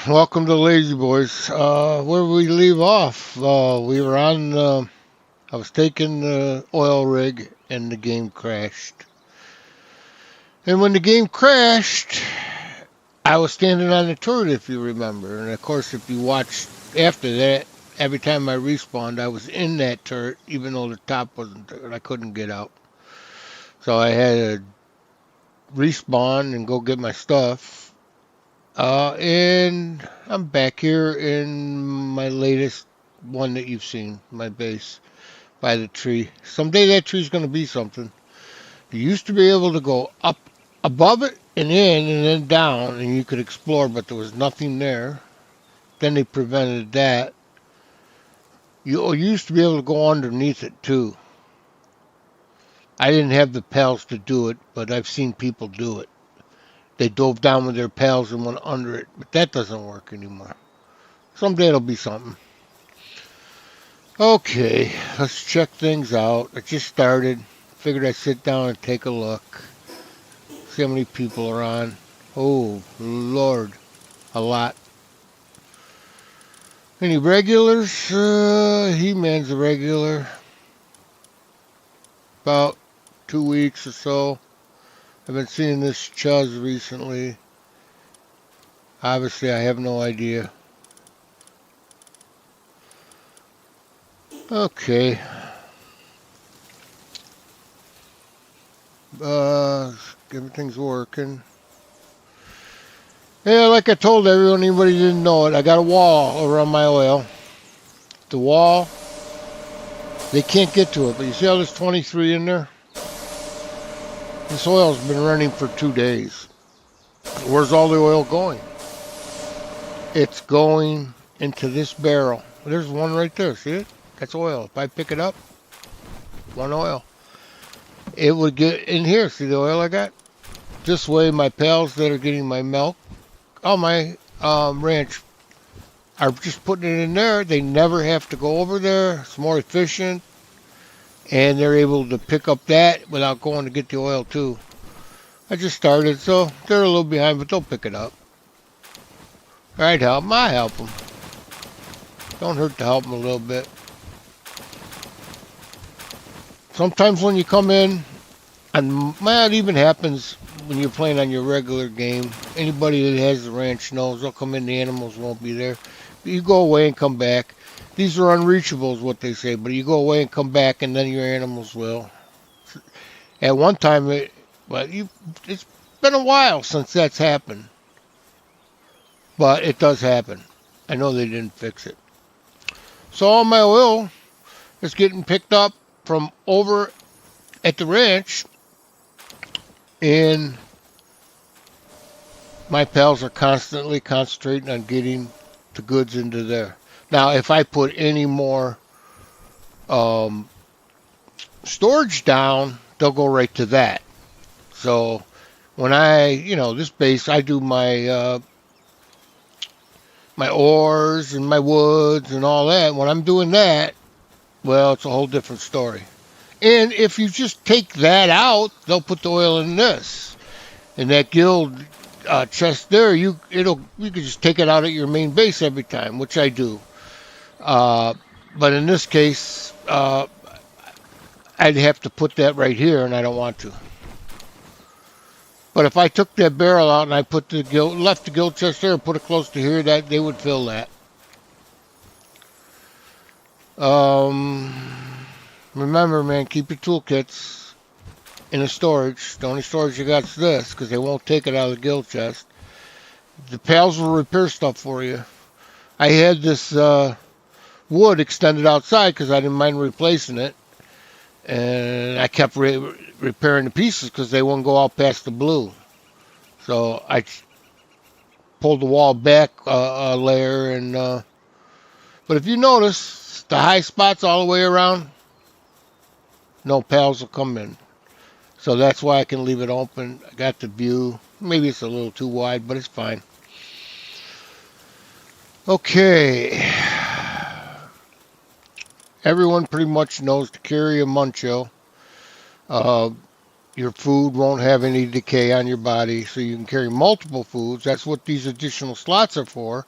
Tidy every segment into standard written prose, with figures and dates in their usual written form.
Welcome to Lazy Boys. Where we leave off, we were on. I was taking the oil rig, and the game crashed. And when the game crashed, I was standing on the turret, if you remember. And of course, if you watched after that, every time I respawned, I was in that turret, even though the top wasn't there. I couldn't get out, so I had to respawn and go get my stuff. And I'm back here in my latest one that you've seen, my base by the tree. Someday that tree's going to be something. You used to be able to go up above it and in and then down, and you could explore, but there was nothing there. Then they prevented that. You used to be able to go underneath it too. I didn't have the pals to do it, but I've seen people do it. They dove down with their pals and went under it, but that doesn't work anymore. Someday it'll be something. Okay, let's check things out. I just started. Figured I'd sit down and take a look. See how many people are on. Oh, Lord. A lot. Any regulars? He-Man's a regular. About 2 weeks or so. I've been seeing this Chuz recently. Obviously, I have no idea. Okay. Everything's working. Yeah, like I told everyone, anybody didn't know it, I got a wall around my oil. The wall, they can't get to it, but you see how there's 23 in there? This oil's been running for 2 days. Where's all the oil going? It's going into this barrel. There's one right there, see it? That's oil. If I pick it up, one oil. It would get in here, see the oil I got? This way my pals that are getting my milk, on my ranch, are just putting it in there. They never have to go over there. It's more efficient. And they're able to pick up that without going to get the oil too. I just started, so they're a little behind, but they'll pick it up. I'd help them. I help them. Don't hurt to help them a little bit. Sometimes when you come in, and well, it even happens when you're playing on your regular game. Anybody that has the ranch knows they'll come in, the animals won't be there. But you go away and come back. These are unreachable is what they say, but you go away and come back and then your animals will. At one time, it's been a while since that's happened. But it does happen. I know they didn't fix it. So all my oil is getting picked up from over at the ranch, and my pals are constantly concentrating on getting the goods into there. Now, if I put any more um, storage down, they'll go right to that. So when this base, I do my ores and my woods and all that. When I'm doing that, well, it's a whole different story. And if you just take that out, they'll put the oil in this. And that guild chest there, you can just take it out at your main base every time, which I do. But in this case, I'd have to put that right here, and I don't want to. But if I took that barrel out and I put left the guild chest there and put it close to here, that they would fill that. Remember, man, keep your toolkits in a storage. The only storage you got is this, because they won't take it out of the guild chest. The pals will repair stuff for you. I had this wood extended outside because I didn't mind replacing it. And I kept repairing the pieces because they wouldn't go out past the blue. So I pulled the wall back a layer. But if you notice, the high spots all the way around, no pals will come in. So that's why I can leave it open. I got the view. Maybe it's a little too wide, but it's fine. Okay. Everyone pretty much knows to carry a muncho. Your food won't have any decay on your body, so you can carry multiple foods. That's what these additional slots are for.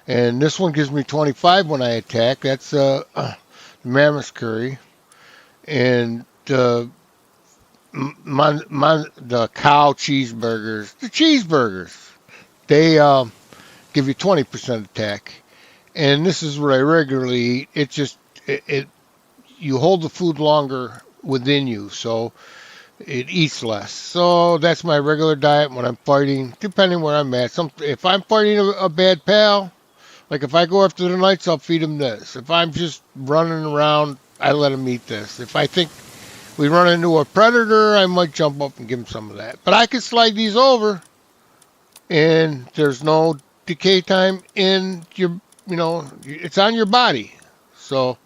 And this one gives me 25 when I attack. That's mammoth curry. And the cow cheeseburgers, they give you 20% attack. And this is what I regularly eat. It you hold the food longer within you, so it eats less. So that's my regular diet when I'm fighting, depending where I'm at. If I'm fighting a bad pal, like if I go after the knights, I'll feed him this. If I'm just running around, I let him eat this. If I think we run into a predator, I might jump up and give him some of that. But I can slide these over, and there's no decay time in it's on your body. So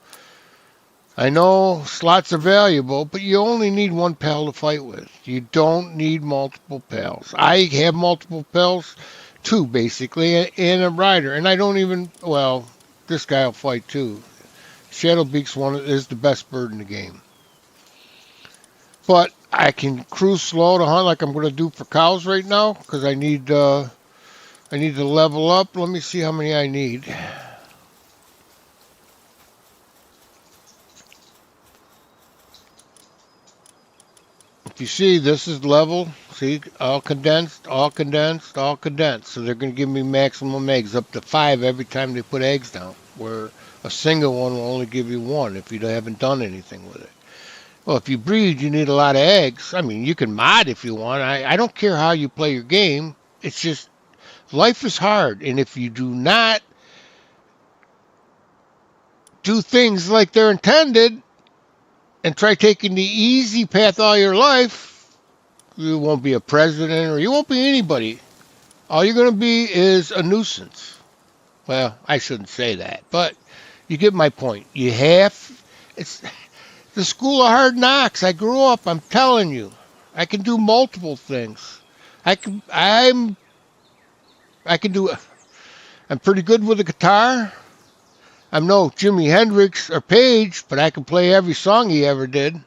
I know slots are valuable, but you only need one pal to fight with. You don't need multiple pals. I have multiple pals, two basically, and a rider. And I don't even, well, this guy will fight too. Shadowbeak's one is the best bird in the game. But I can cruise slow to hunt like I'm going to do for cows right now because I need to level up. Let me see how many I need. If you see, this is level. See, all condensed, all condensed, all condensed. So they're going to give me maximum eggs, up to 5 every time they put eggs down, where a single one will only give you 1 if you haven't done anything with it. Well, if you breed, you need a lot of eggs. I mean, you can mod if you want. I don't care how you play your game. It's just, life is hard. And if you do not do things like they're intended and try taking the easy path all your life, you won't be a president or you won't be anybody. All you're going to be is a nuisance. Well, I shouldn't say that, but you get my point. It's the school of hard knocks. I grew up, I'm telling you. I can do multiple things. I can do, I'm pretty good with the guitar. I'm no Jimi Hendrix or Page, but I can play every song he ever did.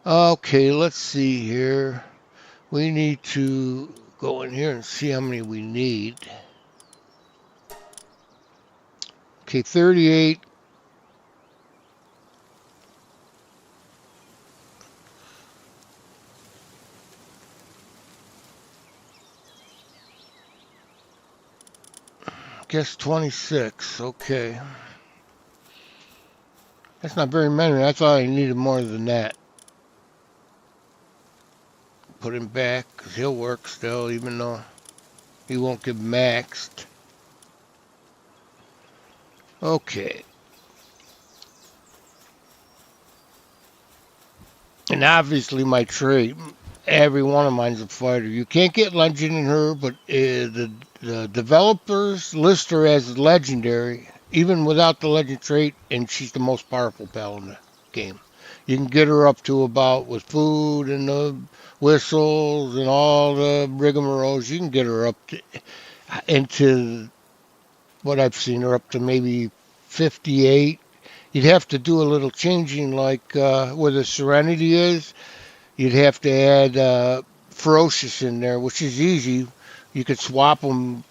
Okay, let's see here. We need to go in here and see how many we need. Okay, 38. Guess 26. Okay. That's not very many. I thought I needed more than that. Put him back, because he'll work still, even though he won't get maxed. Okay. And obviously my trait, every one of mine's a fighter. You can't get legend in her, but the developers list her as legendary, even without the legend trait, and she's the most powerful pal in the game. You can get her up to about, with food and the whistles and all the rigmaroles, you can get her up to, into what I've seen her up to maybe 58. You'd have to do a little changing, like where the Serenity is. You'd have to add Ferocious in there, which is easy. You could swap them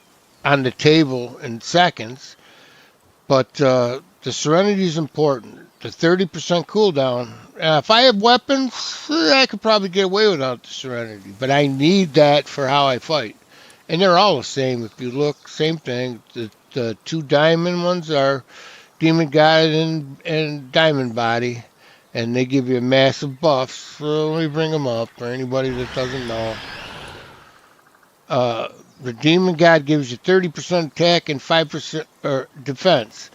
on the table in seconds. But the Serenity is important. The 30% cooldown. If I have weapons, I could probably get away without the Serenity. But I need that for how I fight. And they're all the same. If you look, same thing. The 2 diamond ones are Demon God and Diamond Body. And they give you massive buffs. So let me bring them up for anybody that doesn't know. The Demon God gives you 30% attack and 5% defense.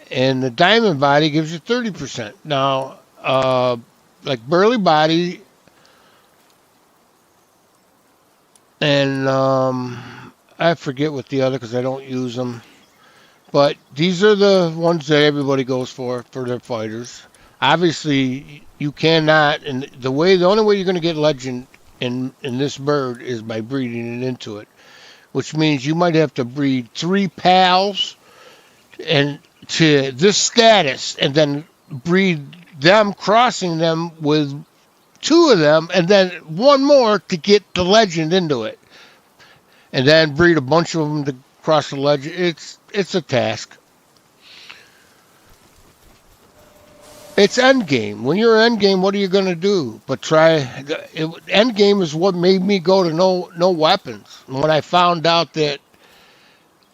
And the Diamond Body gives you 30%. Now, like Burly Body and I forget what the other, because I don't use them. But these are the ones that everybody goes for their fighters. Obviously, you cannot, and the only way you're going to get legend in this bird is by breeding it into it, which means you might have to breed 3 pals and to this status, and then breed them, crossing them with 2 of them, and then 1 more to get the legend into it, and then breed a bunch of them to cross the legend. It's a task. It's endgame. When you're endgame, what are you going to do? But endgame is what made me go to no weapons. When I found out that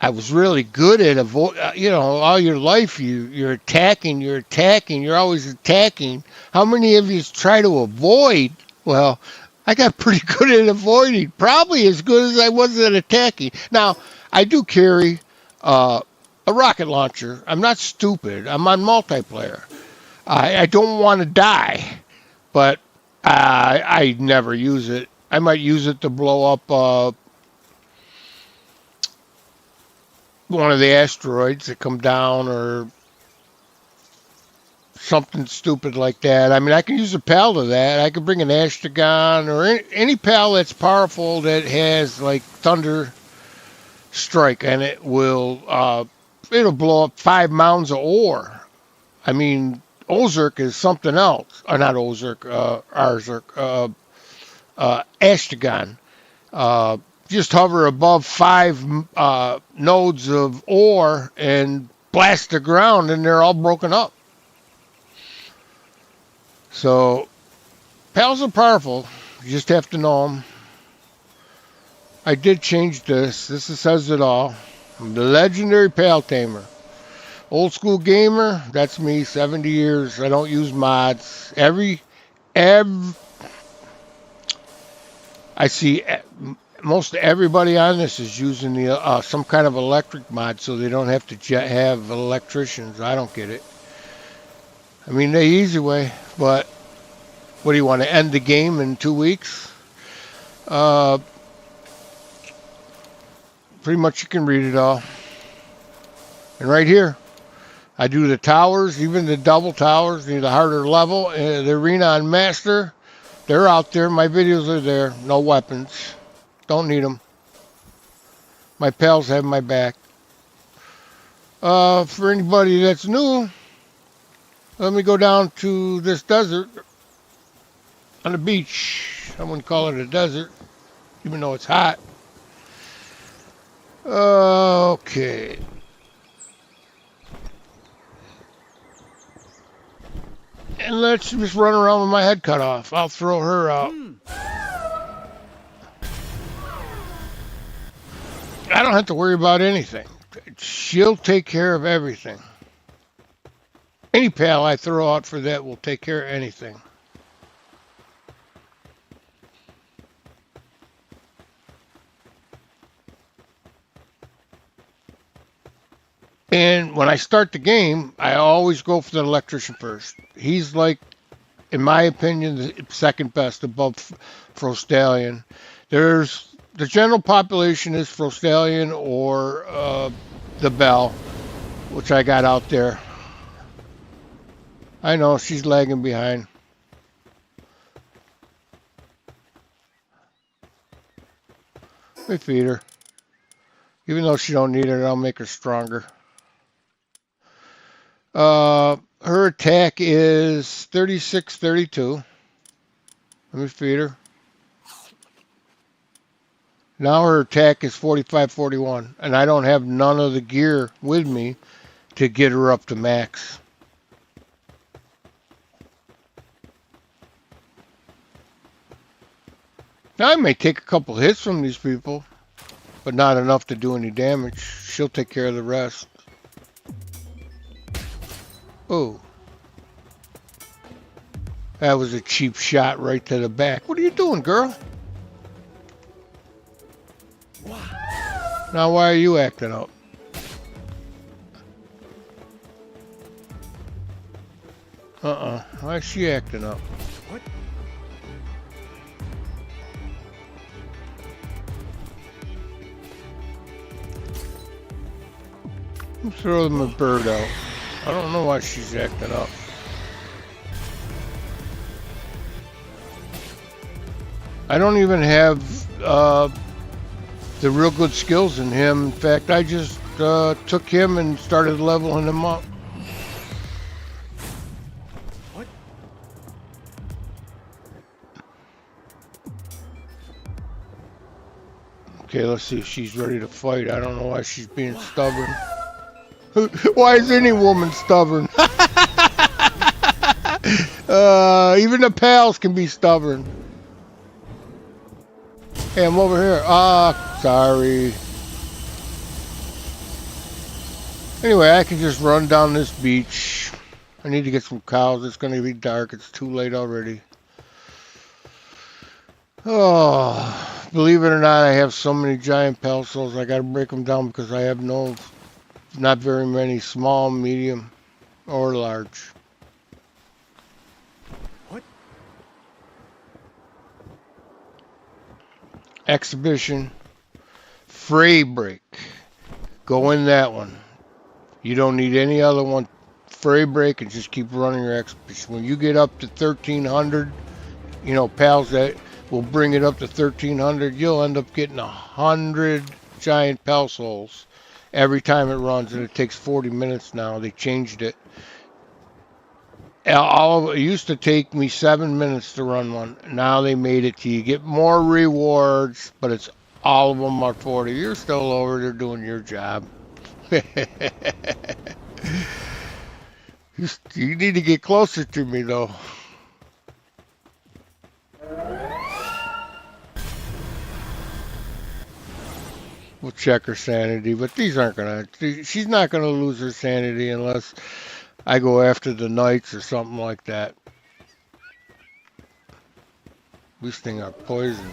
I was really good at all your life you're attacking, you're always attacking. How many of you try to avoid? Well, I got pretty good at avoiding, probably as good as I was at attacking. Now, I do carry a rocket launcher. I'm not stupid. I'm on multiplayer. I don't want to die, but I never use it. I might use it to blow up one of the asteroids that come down or something stupid like that. I mean, I can use a PAL to that. I can bring an Astragon or any PAL that's powerful that has like Thunder Strike, and it'll blow up 5 mounds of ore. I mean, Ozark is something else. Or not Ozark, Arzark, Astragon. Just hover above 5 nodes of ore and blast the ground, and they're all broken up. So, PALs are powerful. You just have to know them. I did change this. This says it all. I'm the legendary PAL tamer. Old school gamer, that's me, 70 years. I don't use mods. I see most everybody on this is using the some kind of electric mod so they don't have to have electricians. I don't get it. I mean, the easy way, but what do you want to end the game in 2 weeks? Pretty much you can read it all. And right here, I do the towers, even the double towers, the harder level, the arena on master. They're out there. My videos are there. No weapons. Don't need them. My pals have my back. For anybody that's new, let me go down to this desert on the beach. I wouldn't call it a desert, even though it's hot. Okay. And let's just run around with my head cut off. I'll throw her out. I don't have to worry about anything. She'll take care of everything. Any pal I throw out for that will take care of anything. And when I start the game, I always go for the electrician first. He's like, in my opinion, the second best above Frostallion. There's the general population is Frostallion or the Bell, which I got out there. I know she's lagging behind. Let me feed her. Even though she don't need it, I'll make her stronger. Her attack is 36-32. Let me feed her. Now her attack is 45-41, and I don't have none of the gear with me to get her up to max. Now I may take a couple hits from these people, but not enough to do any damage. She'll take care of the rest. Oh. That was a cheap shot right to the back. What are you doing, girl? Now why are you acting up? Why is she acting up? What? Throw them a bird out. I don't know why she's acting up. I don't even have the real good skills in him. In fact, I just took him and started leveling him up. What? Okay, let's see if she's ready to fight. I don't know why she's being stubborn. Why is any woman stubborn? Even the pals can be stubborn. Hey, I'm over here. Ah, sorry. Anyway, I can just run down this beach. I need to get some cows. It's going to be dark. It's too late already. Oh, believe it or not, I have so many giant pelsos. I got to break them down because I have not very many small, medium, or large. What? Exhibition. Fray break. Go in that one. You don't need any other one. Fray break and just keep running your exhibition. When you get up to 1,300, you know, pals that will bring it up to 1,300, you'll end up getting 100 giant pelsos every time it runs, and it takes 40 minutes now. They changed it. It used to take me 7 minutes to run one. Now they made it to you get more rewards, but it's all of them are 40. You're still over there doing your job. You need to get closer to me, though. We'll check her sanity, but these aren't gonna. She's not gonna lose her sanity unless I go after the knights or something like that. These things are poison.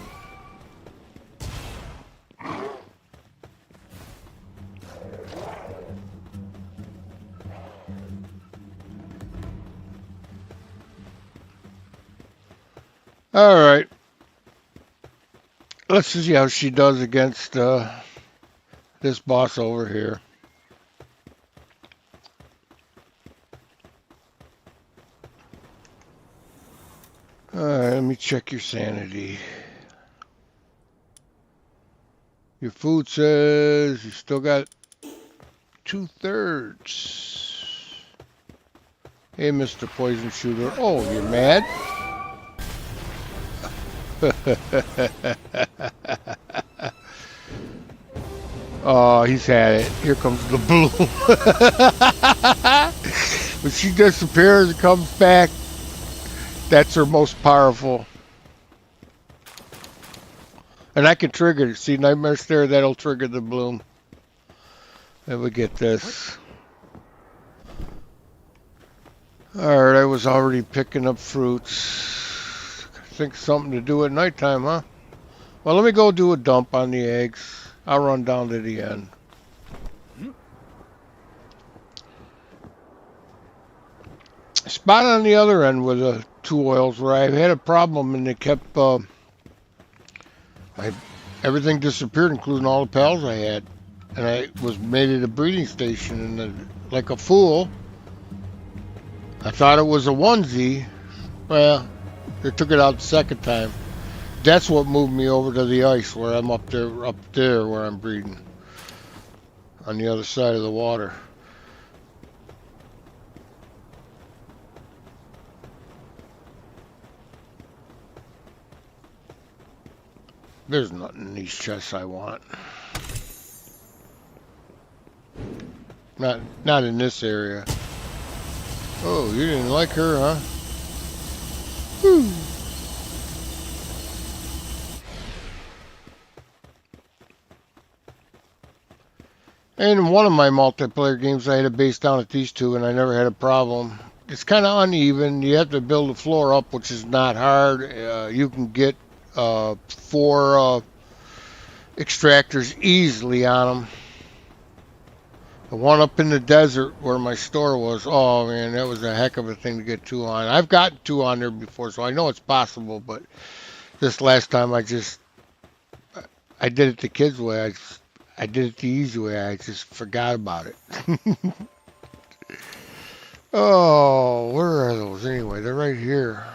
All right. Let's see how she does against this boss over here. All right, let me check your sanity. Your food says you still got 2/3. Hey, Mr. Poison Shooter. Oh, you're mad? Oh, he's had it. Here comes the bloom. When she disappears and comes back, that's her most powerful. And I can trigger it. See, Nightmare Stare, that'll trigger the bloom. Then we get this. Alright, I was already picking up fruits. I think something to do at nighttime, huh? Well, let me go do a dump on the eggs. I'll run down to the end. Spot on the other end with the 2 oils where I had a problem and they kept everything disappeared, including all the pals I had, and I was made at a breeding station, and like a fool, I thought it was a onesie. Well, they took it out the second time. That's what moved me over to the ice where I'm up there where I'm breeding, on the other side of the water. There's nothing in these chests I want. Not in this area. Oh, you didn't like her, huh? Whew. And in one of my multiplayer games, I had a base down at these two, and I never had a problem. It's kind of uneven. You have to build the floor up, which is not hard. You can get 4 extractors easily on them. The one up in the desert where my store was, oh man, that was a heck of a thing to get 2 on. I've gotten 2 on there before, so I know it's possible, but this last time I did it the kids' way. I did it the easy way. I just forgot about it. Oh, where are those anyway? They're right here.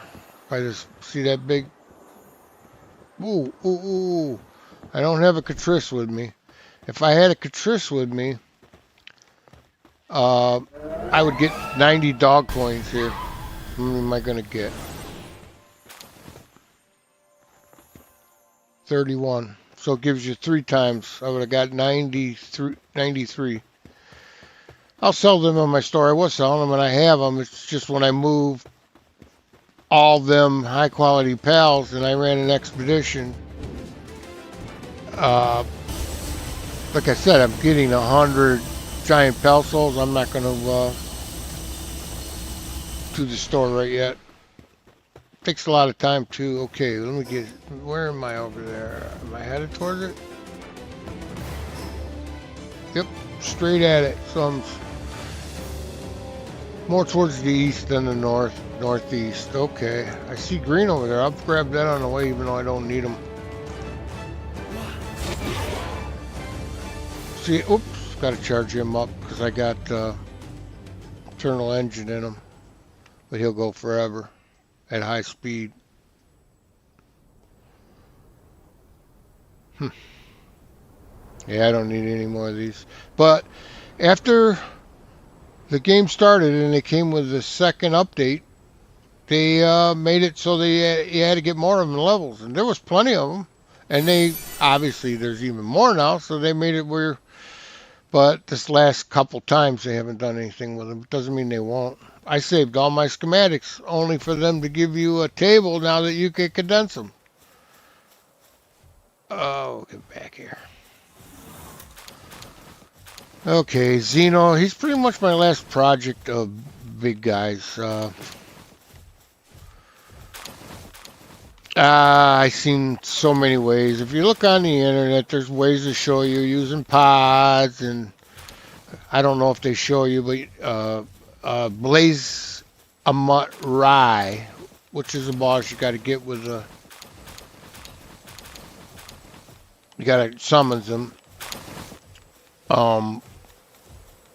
I just see that big. Ooh, ooh, ooh. I don't have a Catrice with me. If I had a Catrice with me, I would get 90 dog coins here. How many am I going to get? 31. So it gives you 3 times. I would have got 93. I'll sell them in my store. I was selling them and I have them. It's just when I move all them high quality pals and I ran an expedition, like I said, I'm getting 100 giant pal souls. I'm not going to to the store right yet. Takes a lot of time too. Okay, let me get, where am I over there? Am I headed towards it? Yep, straight at it. So I'm more towards the east than the northeast. Okay, I see green over there. I'll grab that on the way even though I don't need them. See, oops, got to charge him up because I got internal engine in him. But he'll go forever at high speed. Yeah, I don't need any more of these. But after the game started and they came with the second update, they made it so you had to get more of them levels. And there was plenty of them. And they, obviously, there's even more now, so they made it where, but this last couple times they haven't done anything with them. It doesn't mean they won't. I saved all my schematics only for them to give you a table now that you can condense them. Oh, get back here. Okay, Xeno, he's pretty much my last project of big guys. I've seen so many ways. If you look on the internet, there's ways to show you using pods, and I don't know if they show you, but Blaze a Mutt Rye, which is a boss you got to get with a, you got to summons him.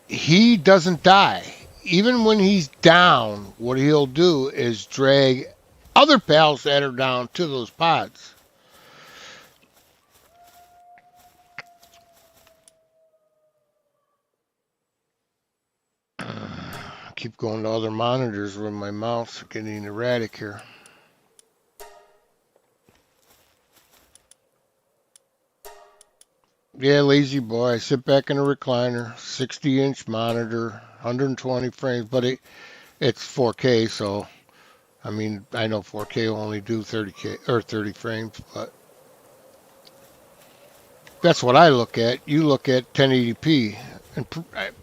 He doesn't die. Even when he's down, what he'll do is drag other pals that are down to those pods. Keep going to other monitors with my mouse, getting erratic here. Yeah, lazy boy. I sit back in a recliner, 60-inch monitor, 120 frames, but it's 4K, so I mean, I know 4K will only do 30K or 30 frames, but that's what I look at. You look at 1080p and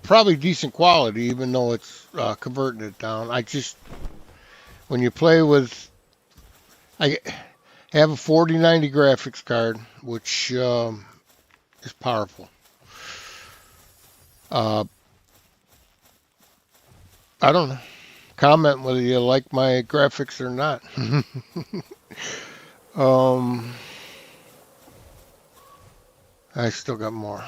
probably decent quality, even though it's converting it down. I just, when you play with, I have a 4090 graphics card, which is powerful. I don't know. Comment whether you like my graphics or not. I still got more.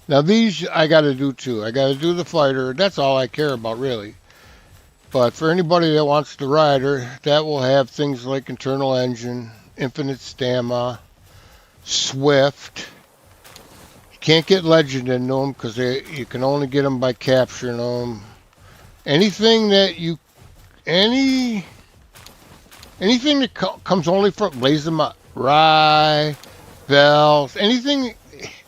Now these I got to do too. I got to do the fighter. That's all I care about really. But for anybody that wants the rider, that will have things like internal engine, infinite stamina, swift. You can't get legend into them because you can only get them by capturing them. Anything that you, anything that comes only from Blaze them up, rye, bells, anything.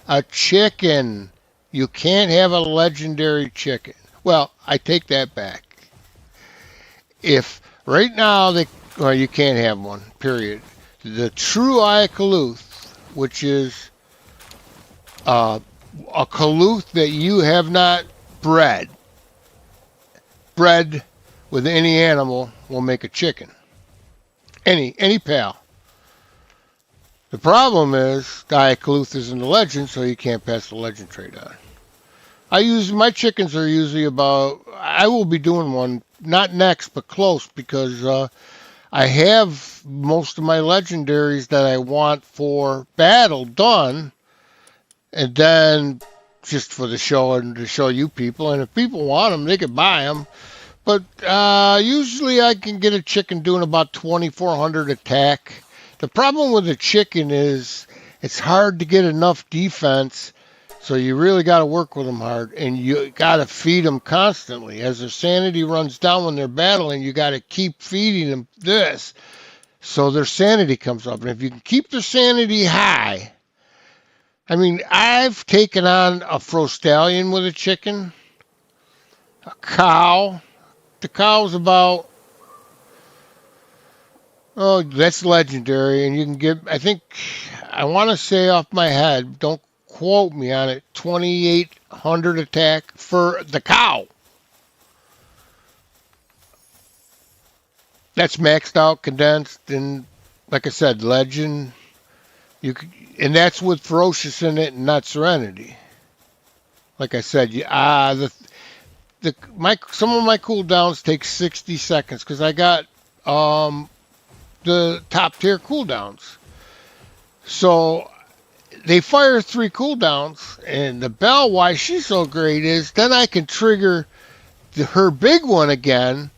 A chicken. You can't have a legendary chicken. Well, I take that back. If right now you can't have one, period. The true Eye Kaluth, which is a Kaluth that you have not bred with any animal, will make a chicken. Any pal. The problem is the Eye Kaluth isn't a legend, so you can't pass the legend trait on. My chickens are usually about, I will be doing one, not next, but close, because I have most of my legendaries that I want for battle done, and then just for the show and to show you people, and if people want them, they can buy them. But usually I can get a chicken doing about 2,400 attack. The problem with a chicken is it's hard to get enough defense So you really got to work with them hard, and you got to feed them constantly. As their sanity runs down when they're battling, you got to keep feeding them this, so their sanity comes up. And if you can keep their sanity high, I mean, I've taken on a fro stallion with a chicken, a cow. The cow's about, oh, that's legendary, and you can get, I think, I want to say off my head, don't quote me on it, 2,800 attack for the cow. That's maxed out, condensed, and like I said, legend. You could, and that's with ferocious in it and not serenity. Like I said, the my some of my cooldowns take 60 seconds because I got the top tier cooldowns. So they fire 3 cooldowns, and the bell, why she's so great is then I can trigger her big one again.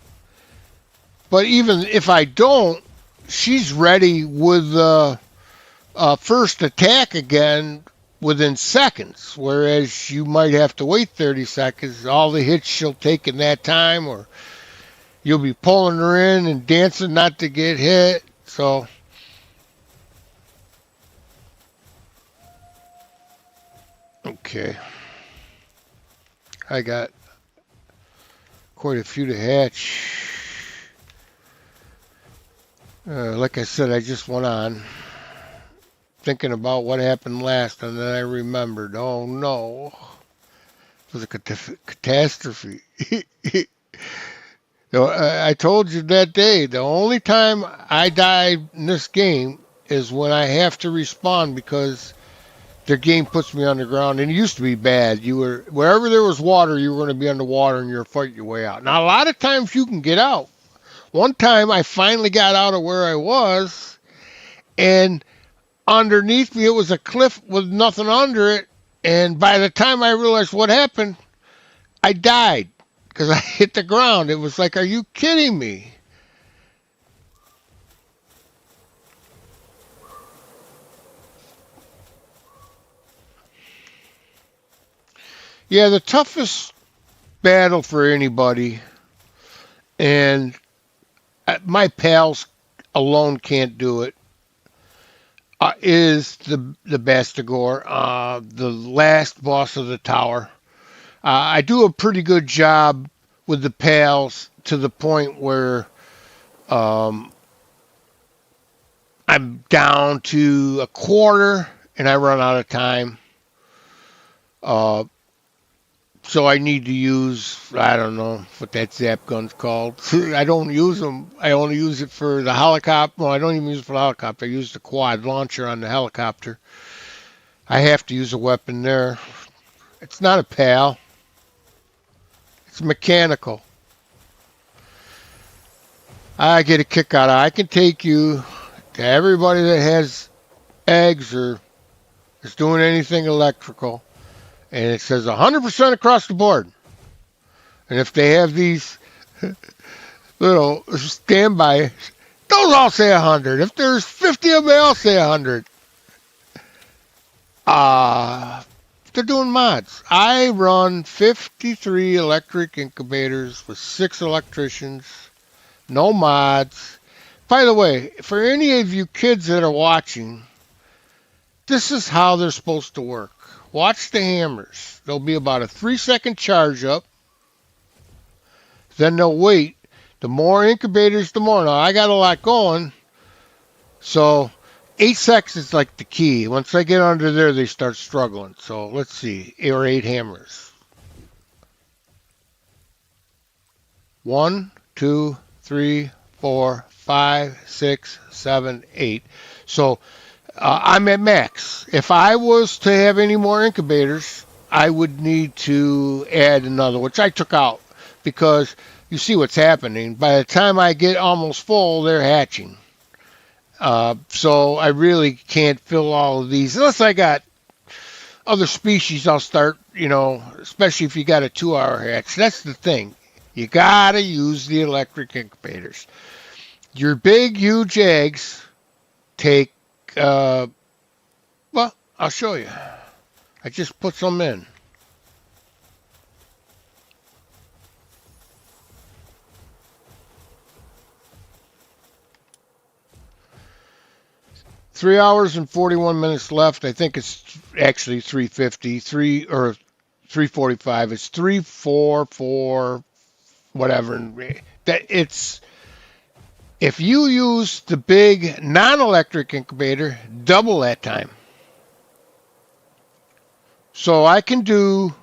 But even if I don't, she's ready with the first attack again within seconds, whereas you might have to wait 30 seconds. All the hits she'll take in that time, or you'll be pulling her in and dancing not to get hit. So, okay. I got quite a few to hatch. Like I said, I just went on thinking about what happened last, and then I remembered, oh no, it was a catastrophe. I told you that day, the only time I die in this game is when I have to respawn because their game puts me underground. And it used to be bad. You were wherever there was water, you were going to be underwater and you're fighting your way out. Now a lot of times you can get out. One time I finally got out of where I was, and underneath me it was a cliff with nothing under it. And by the time I realized what happened, I died because I hit the ground. It was like, are you kidding me? Yeah, the toughest battle for anybody, and my pals alone can't do it, is the Bastigor, the last boss of the tower. I do a pretty good job with the pals to the point where I'm down to a quarter and I run out of time. So I need to use, I don't know what that zap gun's called. I don't use them. I only use it for the helicopter. Well, I don't even use it for the helicopter. I use the quad launcher on the helicopter. I have to use a weapon there. It's not a PAL. It's mechanical. I get a kick out of it. I can take you to everybody that has eggs or is doing anything electrical, and it says 100% across the board. And if they have these little standby, those all say 100. If there's 50 of them, they all say 100. They're doing mods. I run 53 electric incubators with 6 electricians, no mods. By the way, for any of you kids that are watching, this is how they're supposed to work. Watch the hammers. There'll be about a 3-second charge up. Then they'll wait. The more incubators, the more. Now, I got a lot going. So 8 seconds is like the key. Once they get under there, they start struggling. So let's see. 8 hammers. 1, 2, 3, 4, 5, 6, 7, 8. So I'm at max. If I was to have any more incubators, I would need to add another, which I took out because you see what's happening. By the time I get almost full, they're hatching. So I really can't fill all of these unless I got other species. I'll start, especially if you got a 2-hour hatch. That's the thing. You gotta use the electric incubators. Your big, huge eggs take, well, I'll show you. I just put some in. Three hours and 41 minutes left. I think it's actually 3:50, 3:45. It's 3:44, whatever. That it's if you use the big non-electric incubator, double that time. So I can do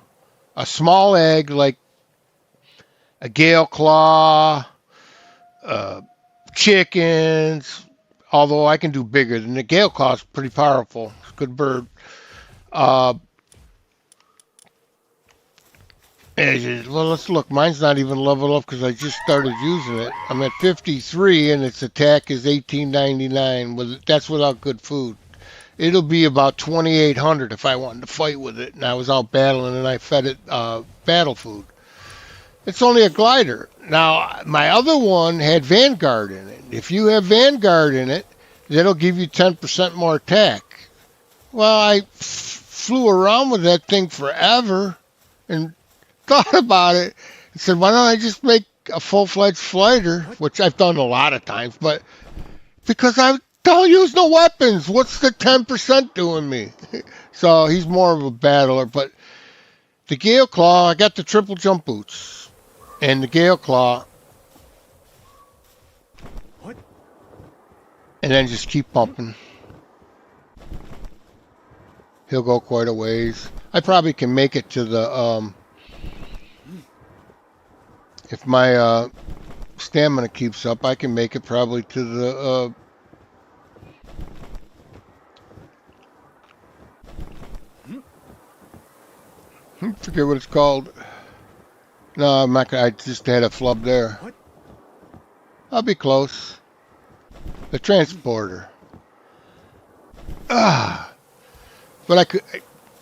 a small egg like a Gale Claw, uh, chickens, although I can do bigger than the Gale Claw is pretty powerful. It's a good bird. Uh, well, let's look. Mine's not even leveled up because I just started using it. I'm at 53 and its attack is 1899. That's without good food. It'll be about 2,800 if I wanted to fight with it and I was out battling and I fed it battle food. It's only a glider. Now, my other one had Vanguard in it. If you have Vanguard in it, that'll give you 10% more attack. Well, I flew around with that thing forever and thought about it and said, why don't I just make a full-fledged fighter, which I've done a lot of times, but because I don't use no weapons, what's the 10% doing me? So he's more of a battler, but the Gale Claw, I got the triple jump boots and the Gale Claw, and then just keep pumping. He'll go quite a ways. I probably can make it to the, if my stamina keeps up, I can make it probably to the, I forget what it's called. No, I'm not gonna, I just had a flub there. I'll be close. The transporter. Ah. But I could,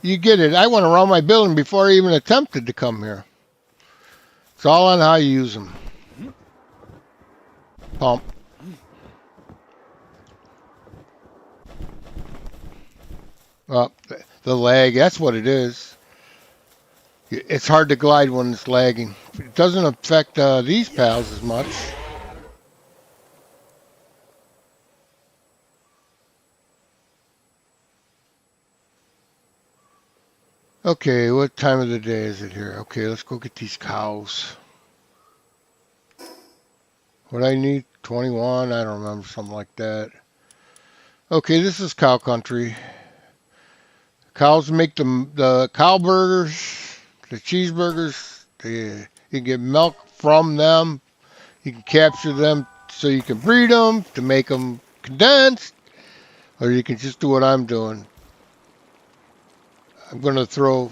you get it. I went around my building before I even attempted to come here. It's all on how you use them. Pump. Oh, the lag, that's what it is. It's hard to glide when it's lagging. It doesn't affect these pals as much. Okay, what time of the day is it here? Okay, let's go get these cows. What I need? 21? I don't remember, something like that. Okay, this is cow country. Cows make the cow burgers, the cheeseburgers. You can get milk from them. You can capture them so you can breed them to make them condensed. Or you can just do what I'm doing. I'm going to throw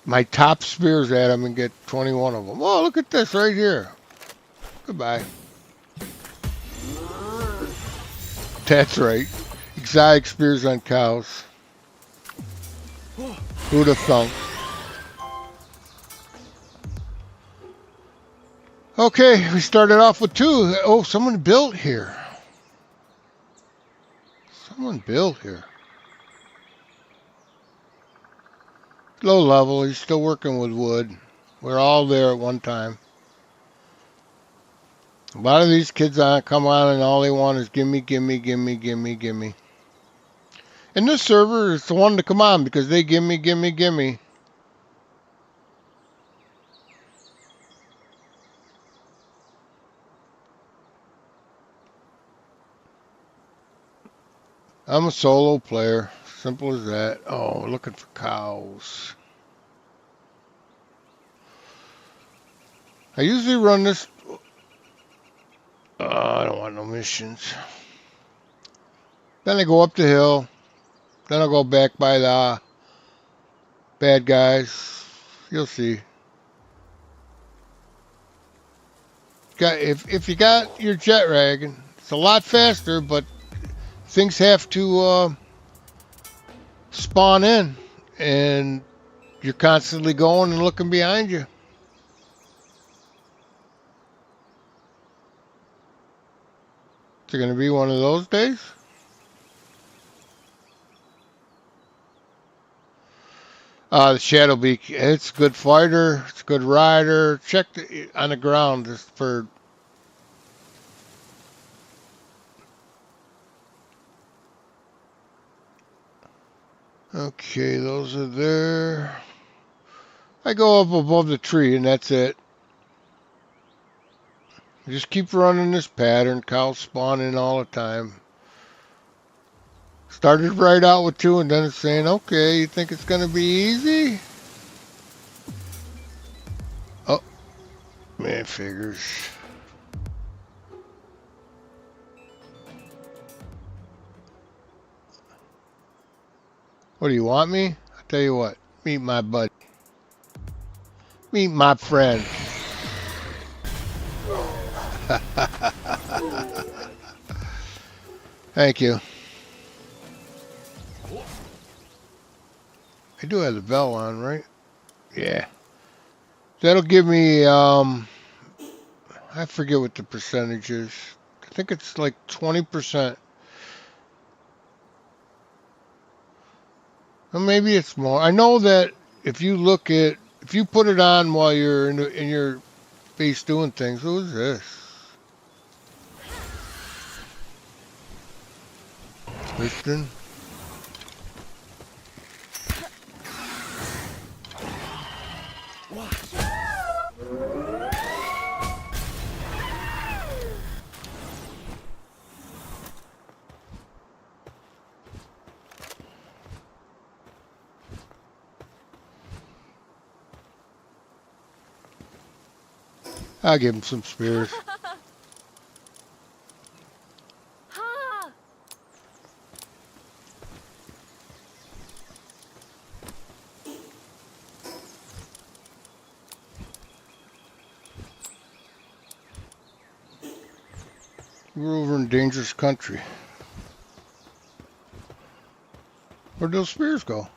my top spears at them and get 21 of them. Oh, look at this right here. Goodbye. That's right. Exotic spears on cows. Who'd have thunk? Okay, we started off with 2. Oh, someone built here. Someone built here. Low level, he's still working with wood. We're all there at one time. A lot of these kids come on and all they want is gimme, gimme, gimme, gimme, gimme. And this server is the one to come on because they gimme, gimme, gimme. I'm a solo player. Simple as that. Oh, looking for cows. I usually run this. I don't want no missions. Then I go up the hill. Then I'll go back by the bad guys. You'll see. If you got your jet wagon, it's a lot faster, but things have to spawn in, and you're constantly going and looking behind you. Is it going to be one of those days? The Shadow Beak, it's a good fighter, it's a good rider. Check on the ground just for. Okay, those are there. I go up above the tree and that's it. Just keep running this pattern. Cows spawning all the time. Started right out with 2 and then it's saying, okay, you think it's going to be easy? Oh, man, figures. What do you want me? I tell you what, meet my buddy. Meet my friend. Thank you. I do have the bell on, right? Yeah. That'll give me, I forget what the percentage is. I think it's like 20%. Or maybe it's more. I know that if you look at, if you put it on while you're in your base doing things, who's this? Kristen? I'll give him some spears. We're over in dangerous country. Where'd those spears go?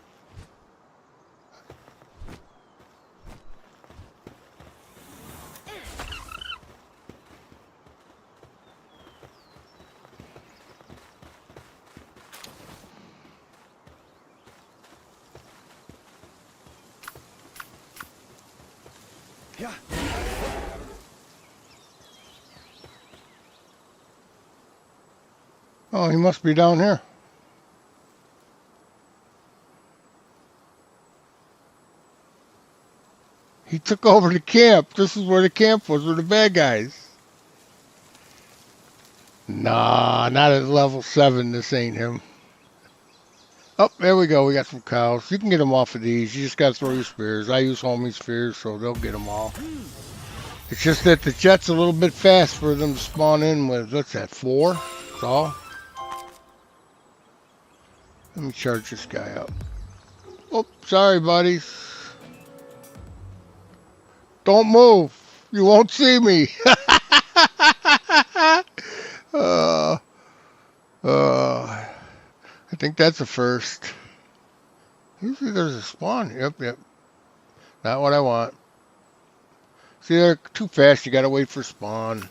Yeah. Oh, he must be down here. He took over the camp. This is where the camp was with the bad guys. Nah, not at level 7. This ain't him. Oh, there we go. We got some cows. You can get them off of these. You just got to throw your spears. I use homing spears, so they'll get them all. It's just that the jet's a little bit fast for them to spawn in with. What's that, 4? That's all. Let me charge this guy up. Oh, sorry, buddies. Don't move. You won't see me. I think that's a first. Usually there's a spawn. Yep. Not what I want. See, they're too fast. You gotta wait for spawn.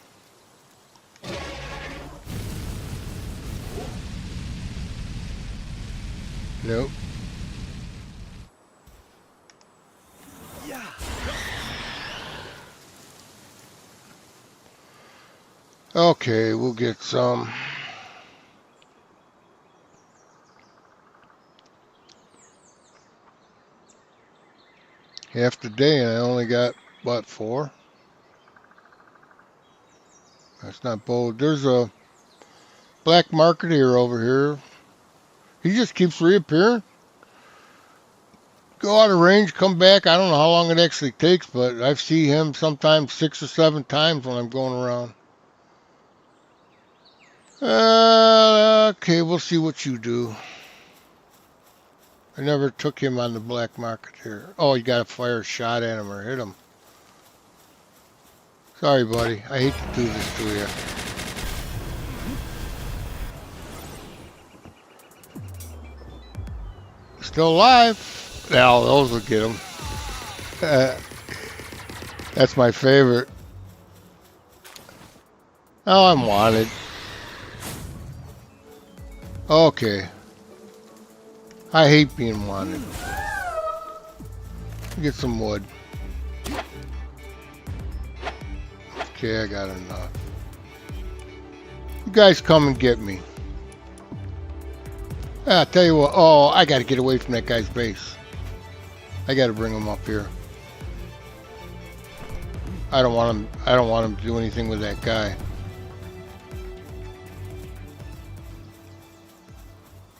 Nope. Yeah. Okay, we'll get some. Half the day and I only got, what, 4? That's not bold. There's a black marketeer over here. He just keeps reappearing. Go out of range, come back. I don't know how long it actually takes, but I've seen him sometimes 6 or 7 times when I'm going around. Okay, we'll see what you do. I never took him on the black market here. Oh, you gotta fire a shot at him or hit him. Sorry, buddy. I hate to do this to you. Still alive. Now, those will get him. That's my favorite. Oh, I'm wanted. Okay. I hate being wanted. Get some wood. Okay, I got enough. You guys come and get me. I'll tell you what. Oh, I got to get away from that guy's base. I got to bring him up here. I don't want him to do anything with that guy.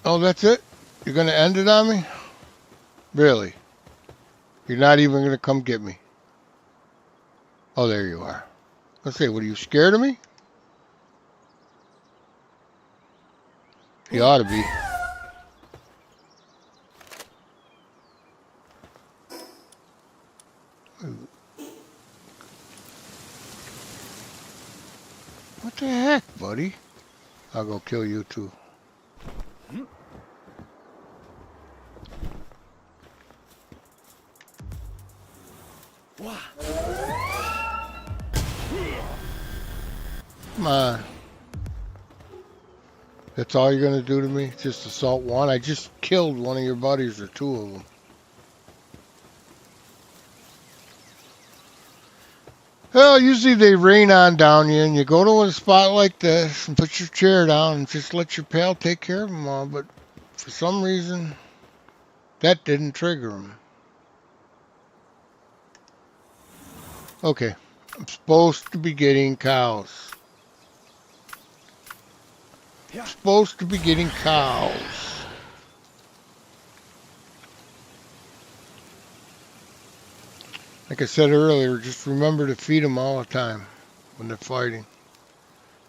Oh, that's it? You're going to end it on me? Really? You're not even going to come get me? Oh, there you are. Let's say, what, are you scared of me? You ought to be. What the heck, buddy? I'll go kill you too. Come on. That's all you're going to do to me? Just assault one? I just killed one of your buddies, or two of them. Well, usually they rain on down you, and you go to a spot like this and put your chair down and just let your pal take care of them all. But for some reason, that didn't trigger them. Okay, I'm supposed to be getting cows. I'm supposed to be getting cows. Like I said earlier, just remember to feed them all the time when they're fighting.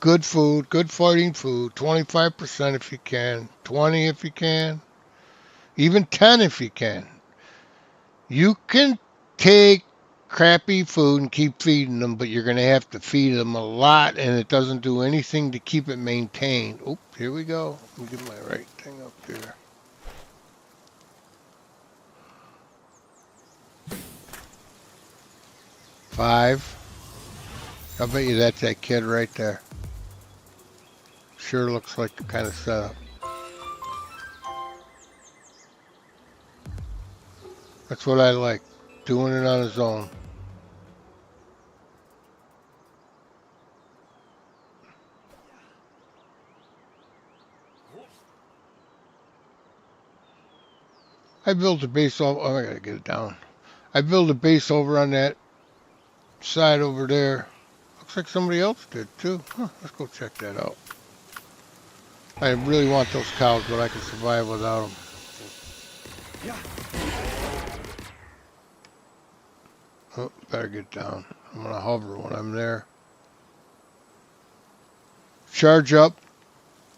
Good food, good fighting food, 25% if you can, 20 if you can, even 10 if you can. You can take crappy food and keep feeding them, but you're going to have to feed them a lot, and it doesn't do anything to keep it maintained. Oh, here we go. Let me get my right thing up here. Five. I bet you that's that kid right there. Sure looks like the kind of setup. That's what I like, doing it on his own. I built a base over, oh, I gotta get it down. I built a base over on that side over there. Looks like somebody else did too. Huh, let's go check that out. I really want those cows, but I can survive without them. Oh, better get down. I'm gonna hover when I'm there. Charge up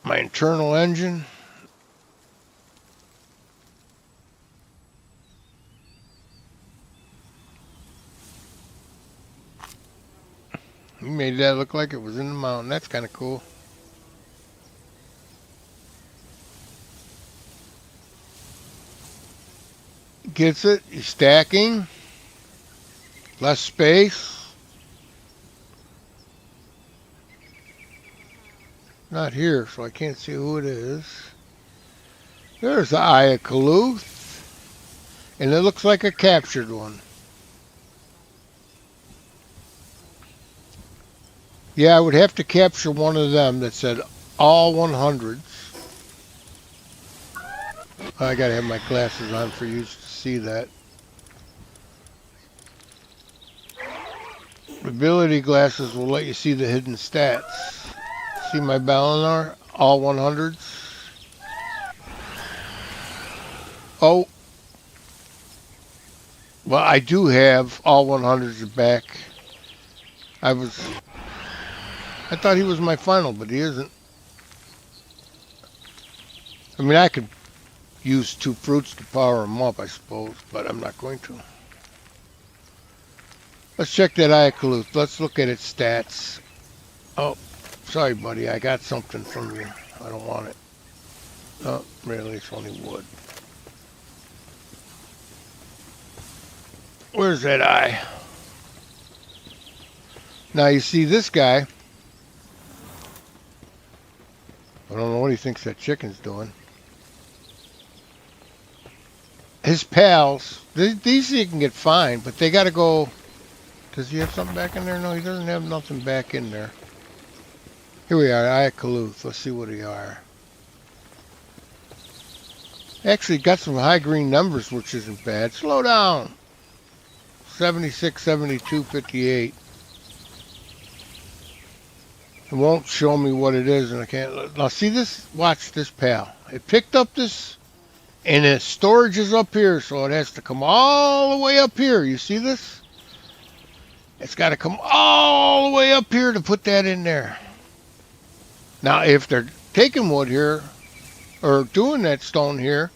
my internal engine. You made that look like it was in the mountain. That's kind of cool. Gets it. You're stacking. Less space. Not here, so I can't see who it is. There's the Eye of Kaluth. And it looks like a captured one. Yeah, I would have to capture one of them that said all 100s. I gotta have my glasses on for you to see that. Ability glasses will let you see the hidden stats. See my Balinar? All 100s. Oh. Well, I do have all 100s back. I thought he was my final, but he isn't. I mean, I could use 2 fruits to power him up, I suppose, but I'm not going to. Let's check that Eye of Kaluth. Let's look at its stats. Oh, sorry, buddy. I got something from you. I don't want it. Oh, really? It's only wood. Where's that eye? Now, you see this guy. I don't know what he thinks that chicken's doing. his pals, these he can get fined, but they got to go. Does he have something back in there? No, he doesn't have nothing back in there. Here we are, Ayacaluth. Let's see what they are. Actually got some high green numbers, which isn't bad. Slow down. 76, 72, 58. It won't show me what it is, and I can't. Now see this? Watch this, pal. It picked up this, and its storage is up here, so it has to come all the way up here. You see this? It's got to come all the way up here to put that in there. Now, if they're taking wood here, or doing that stone here,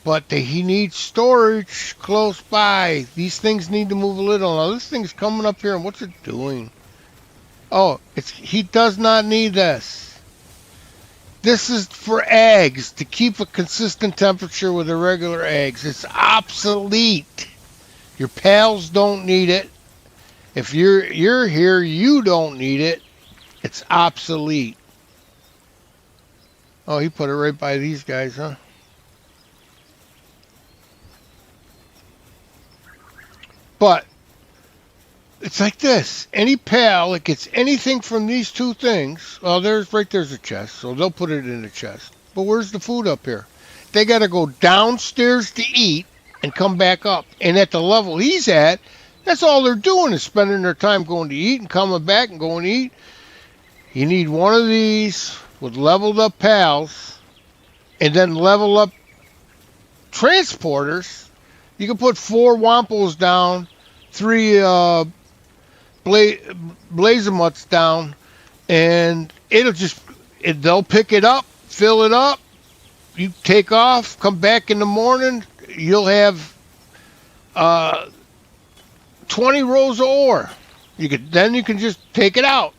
but he needs storage close by. These things need to move a little. Now, this thing's coming up here, and what's it doing? Oh, he does not need this. This is for eggs, to keep a consistent temperature with the regular eggs. It's obsolete. Your pals don't need it. If you're here, you don't need it. It's obsolete. Oh, he put it right by these guys, huh? But it's like this. Any pal that gets anything from these two things, well, there's a chest, so they'll put it in the chest. But where's the food up here? They got to go downstairs to eat and come back up. And at the level he's at, that's all they're doing is spending their time going to eat and coming back and going to eat. You need one of these with leveled up pals and then level up transporters. You can put 4 Wampos down, 3 Blazemuts down, and they'll pick it up, fill it up, you take off, come back in the morning, you'll have 20 rows of ore. Then you can just take it out.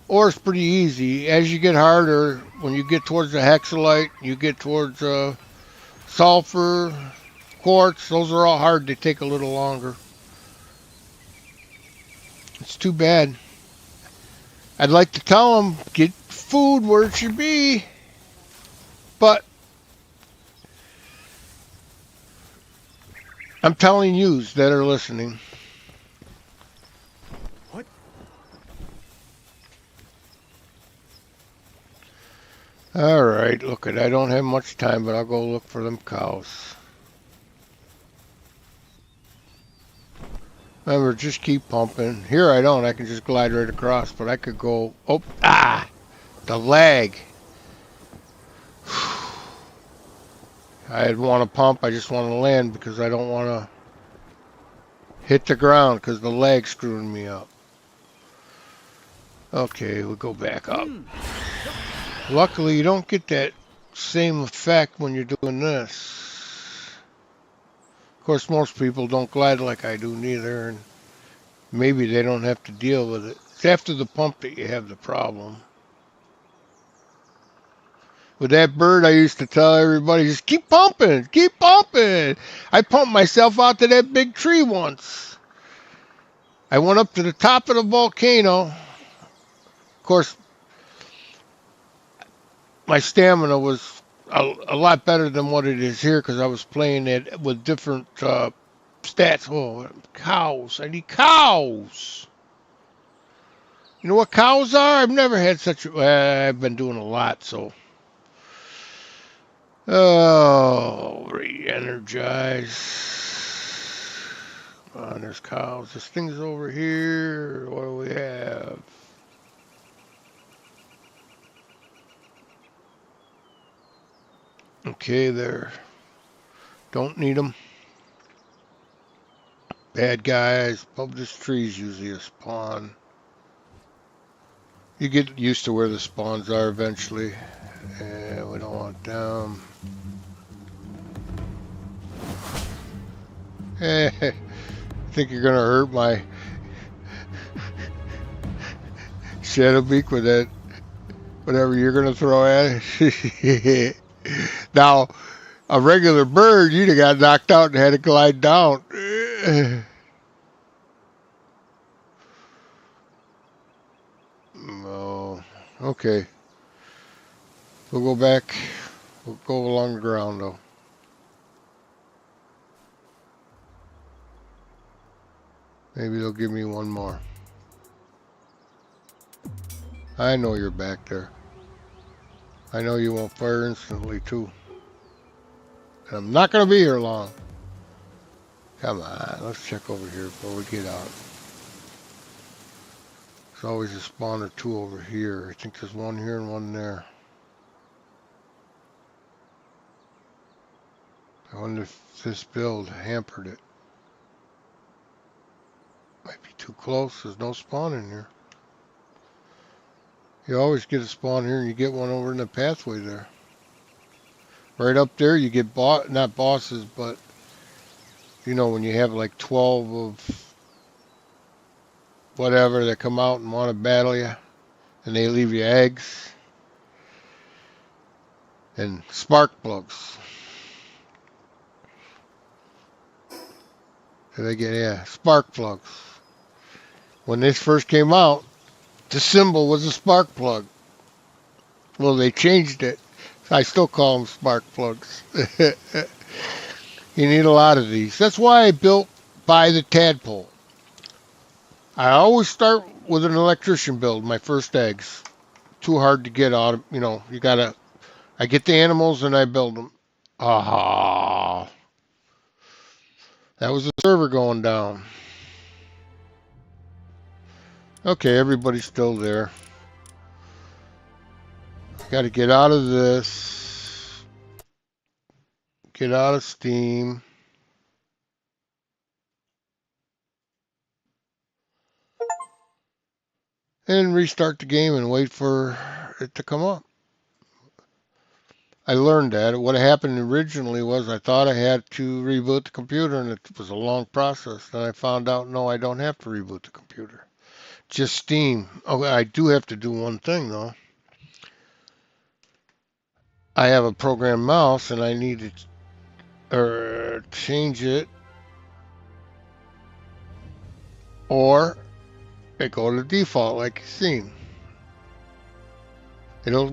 Ore is pretty easy. As you get harder, when you get towards the hexalite, you get towards sulfur, quartz, those are all hard. They take a little longer. It's too bad. I'd like to tell them, get food where it should be. But I'm telling yous that are listening. What? All right, look, I don't have much time, but I'll go look for them cows. Remember, just keep pumping. Here I don't. I can just glide right across, but I could go... Oh, the lag. I didn't want to pump. I just want to land because I don't want to hit the ground because the lag's screwing me up. Okay, we'll go back up. Luckily, you don't get that same effect when you're doing this. Of course, most people don't glide like I do neither, and maybe they don't have to deal with it. It's after the pump that you have the problem. With that bird, I used to tell everybody, just keep pumping, keep pumping. I pumped myself out to that big tree once. I went up to the top of the volcano. Of course, my stamina was a lot better than what it is here because I was playing it with different stats. Oh, cows. I need cows. You know what cows are? I've never had such I've been doing a lot, so. Oh, re-energize. Come on, there's cows. This thing's over here. What do we have? Okay, there. Don't need them. Bad guys. Published trees usually a spawn. You get used to where the spawns are eventually. And we don't want them. I think you're gonna hurt my Shadowbeak with that whatever you're gonna throw at it. Now, a regular bird, you'd have got knocked out and had to glide down. No. Okay. We'll go back. We'll go along the ground, though. Maybe they'll give me one more. I know you're back there. I know you won't fire instantly, too. And I'm not going to be here long. Come on, let's check over here before we get out. There's always a spawn or two over here. I think there's one here and one there. I wonder if this build hampered it. Might be too close. There's no spawn in here. You always get a spawn here and you get one over in the pathway there. Right up there you get not bosses, but you know when you have like 12 of whatever that come out and want to battle you and they leave you eggs and spark plugs. They get, yeah, spark plugs. When this first came out, the symbol was a spark plug. Well, they changed it. I still call them spark plugs. You need a lot of these. That's why I built by the tadpole. I always start with an electrician build, my first eggs. Too hard to get out of, you know, you gotta, I get the animals and I build them. Ah, that was the server going down. Okay, everybody's still there. Got to get out of this. Get out of Steam. And restart the game and wait for it to come up. I learned that. What happened originally was I thought I had to reboot the computer and it was a long process. Then I found out, no, I don't have to reboot the computer. Just Steam. Oh, I do have to do one thing though. I have a program mouse and I need to change it, or it go to default like you've seen. It'll